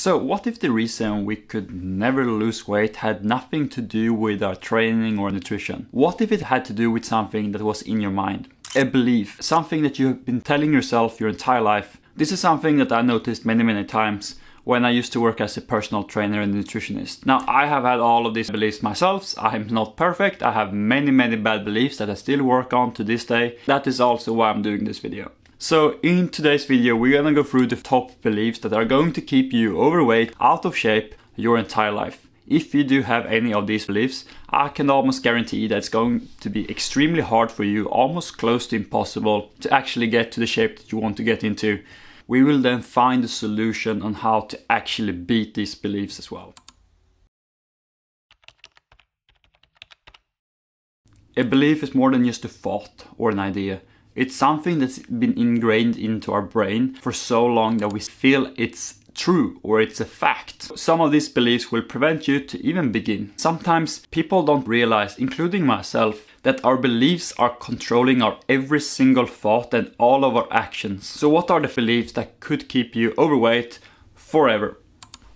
So what if the reason we could never lose weight had nothing to do with our training or nutrition? What if it had to do with something that was in your mind? A belief, something that you have been telling yourself your entire life. This is something that I noticed many times when I used to work as a personal trainer and nutritionist. Now, I have had all of these beliefs myself. I'm not perfect. I have many bad beliefs that I still work on to this day. That is also why I'm doing this video. So in today's video, we're gonna go through the top beliefs that are going to keep you overweight, out of shape, your entire life. If you do have any of these beliefs, I can almost guarantee that it's going to be extremely hard for you, almost close to impossible, to actually get to the shape that you want to get into. We will then find a solution on how to actually beat these beliefs as well. A belief is more than just a thought or an idea. It's something that's been ingrained into our brain for so long that we feel it's true or it's a fact. Some of these beliefs will prevent you to even begin. Sometimes people don't realize, including myself, that our beliefs are controlling our every single thought and all of our actions. So what are the beliefs that could keep you overweight forever?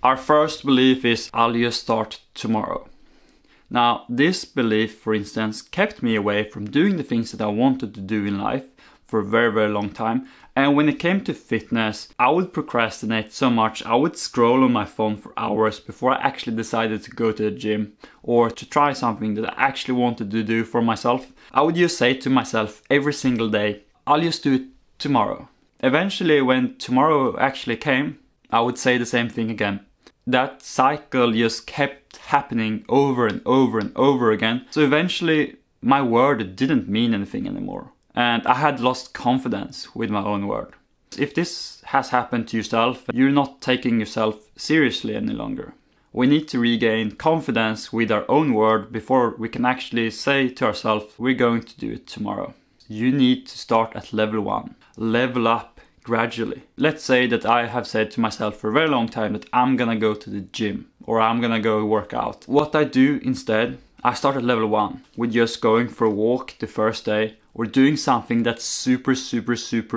Our first belief is, I'll just start tomorrow. Now, this belief, for instance, kept me away from doing the things that I wanted to do in life for a very long time. And when it came to fitness, I would procrastinate so much. I would scroll on my phone for hours before I actually decided to go to the gym or to try something that I actually wanted to do for myself. I would just say to myself every single day, I'll just do it tomorrow. Eventually, when tomorrow actually came, I would say the same thing again. That cycle just kept happening over and over again. So eventually, my word didn't mean anything anymore. And I had lost confidence with my own word. If this has happened to yourself, you're not taking yourself seriously any longer. We need to regain confidence with our own word before we can actually say to ourselves, we're going to do it tomorrow. You need to start at level 1. Level up gradually. Let's say that I have said to myself for a very long time that I'm gonna go to the gym or I'm gonna go work out. What I do instead, I start at level 1 with just going for a walk the first day, or doing something that's super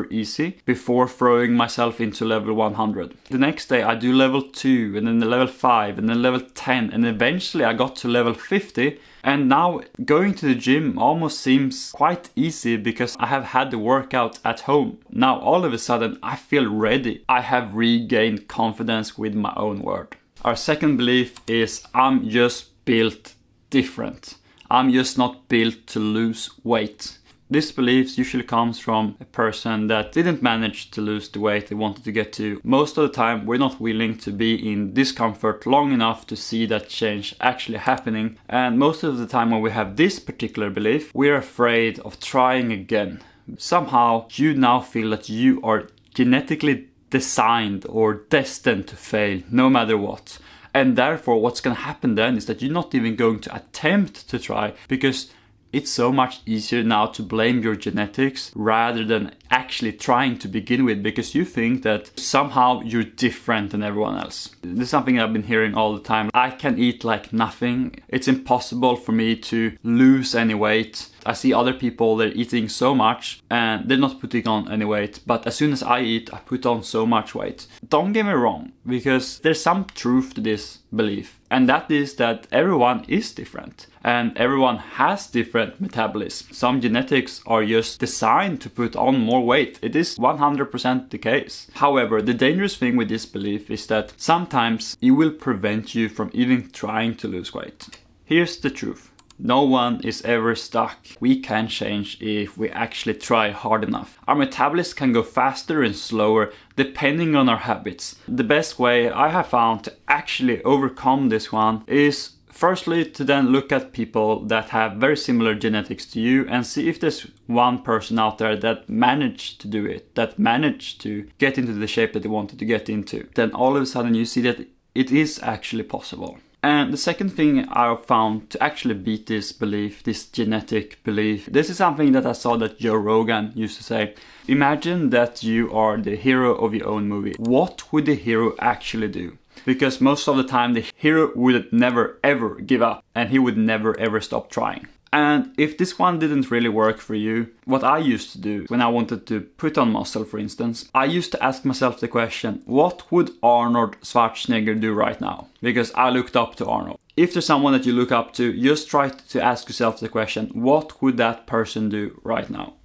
easy before throwing myself into level 100. The next day I do level 2 and then the level 5 and then level 10 and eventually I got to level 50, and now going to the gym almost seems quite easy because I have had the workout at home. Now all of a sudden I feel ready. I have regained confidence with my own word. Our second belief is, I'm just built different. I'm just not built to lose weight. This belief usually comes from a person that didn't manage to lose the weight they wanted to get to. Most of the time, we're not willing to be in discomfort long enough to see that change actually happening. And most of the time when we have this particular belief, we're afraid of trying again. Somehow, you now feel that you are genetically designed or destined to fail no matter what. And therefore, what's going to happen then is that you're not even going to attempt to try, because it's so much easier now to blame your genetics rather than actually trying to begin with, because you think that somehow you're different than everyone else. This is something I've been hearing all the time. I can eat like nothing. It's impossible for me to lose any weight. I see other people, they're eating so much and they're not putting on any weight. But as soon as I eat, I put on so much weight. Don't get me wrong, because there's some truth to this belief. And that is that everyone is different and everyone has different metabolism. Some genetics are just designed to put on more weight. It is 100% the case. However, the dangerous thing with this belief is that sometimes it will prevent you from even trying to lose weight. Here's the truth. No one is ever stuck. We can change if we actually try hard enough. Our metabolism can go faster and slower depending on our habits. The best way I have found to actually overcome this one is firstly to then look at people that have very similar genetics to you and see if there's one person out there that managed to do it, that managed to get into the shape that they wanted to get into. Then all of a sudden you see that it is actually possible. And the second thing I've found to actually beat this belief, this genetic belief, this is something that I saw that Joe Rogan used to say. Imagine that you are the hero of your own movie. What would the hero actually do? Because most of the time the hero would never ever give up and he would never ever stop trying. And if this one didn't really work for you, what I used to do when I wanted to put on muscle, for instance, I used to ask myself the question, what would Arnold Schwarzenegger do right now? Because I looked up to Arnold. If there's someone that you look up to, just try to ask yourself the question, what would that person do right now?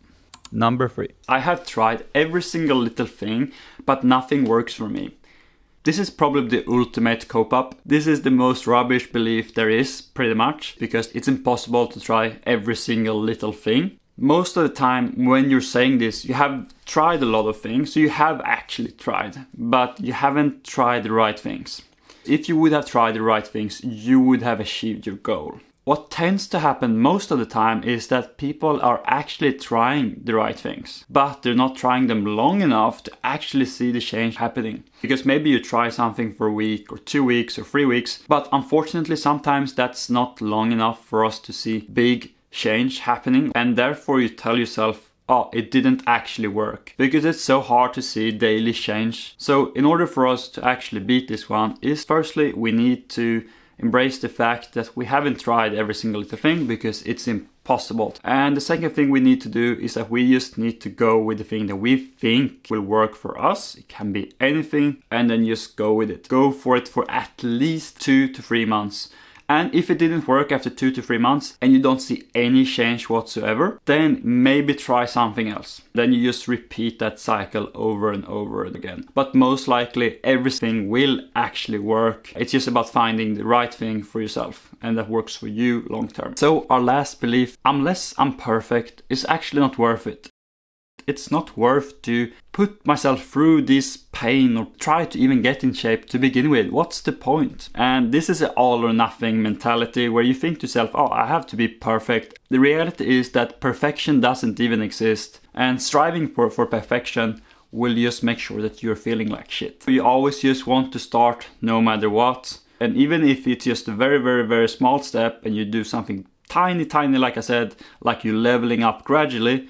Number 3. I have tried every single little thing, but nothing works for me. This is probably the ultimate cope-up. This is the most rubbish belief there is, pretty much, because it's impossible to try every single little thing. Most of the time when you're saying this, you have tried a lot of things, so you have actually tried, but you haven't tried the right things. If you would have tried the right things, you would have achieved your goal. What tends to happen most of the time is that people are actually trying the right things, but they're not trying them long enough to actually see the change happening. Because maybe you try something for a week or 2 weeks or 3 weeks, but unfortunately sometimes that's not long enough for us to see big change happening, and therefore you tell yourself, oh, it didn't actually work, because it's so hard to see daily change. So in order for us to actually beat this one is, firstly, we need to embrace the fact that we haven't tried every single little thing, because it's impossible. And the second thing we need to do is that we just need to go with the thing that we think will work for us. It can be anything, and then just go with it. Go for it for at least 2 to 3 months. And if it didn't work after 2 to 3 months and you don't see any change whatsoever, then maybe try something else. Then you just repeat that cycle over and over again. But most likely everything will actually work. It's just about finding the right thing for yourself, and that works for you long term. So our last belief, unless I'm perfect, is actually not worth it. It's not worth to put myself through this pain or try to even get in shape to begin with. What's the point? And this is an all or nothing mentality where you think to yourself, oh, I have to be perfect. The reality is that perfection doesn't even exist, and striving for perfection will just make sure that you're feeling like shit. You always just want to start no matter what. And even if it's just a very, very, very small step and you do something tiny, like I said, like you're leveling up gradually,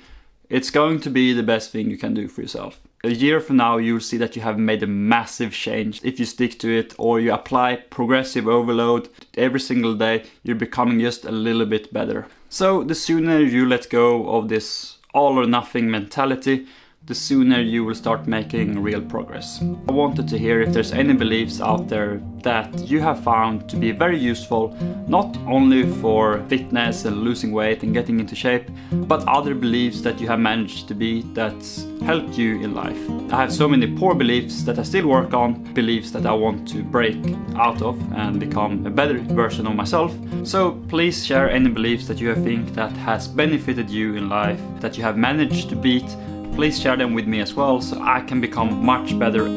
it's going to be the best thing you can do for yourself. A year from now, you'll see that you have made a massive change. If you stick to it or you apply progressive overload every single day, you're becoming just a little bit better. So the sooner you let go of this all or nothing mentality, the sooner you will start making real progress. I wanted to hear if there's any beliefs out there that you have found to be very useful, not only for fitness and losing weight and getting into shape, but other beliefs that you have managed to beat that's helped you in life. I have so many poor beliefs that I still work on, beliefs that I want to break out of and become a better version of myself. So please share any beliefs that you think that has benefited you in life, that you have managed to beat. Please share them with me as well so I can become much better.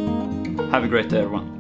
Have a great day, everyone.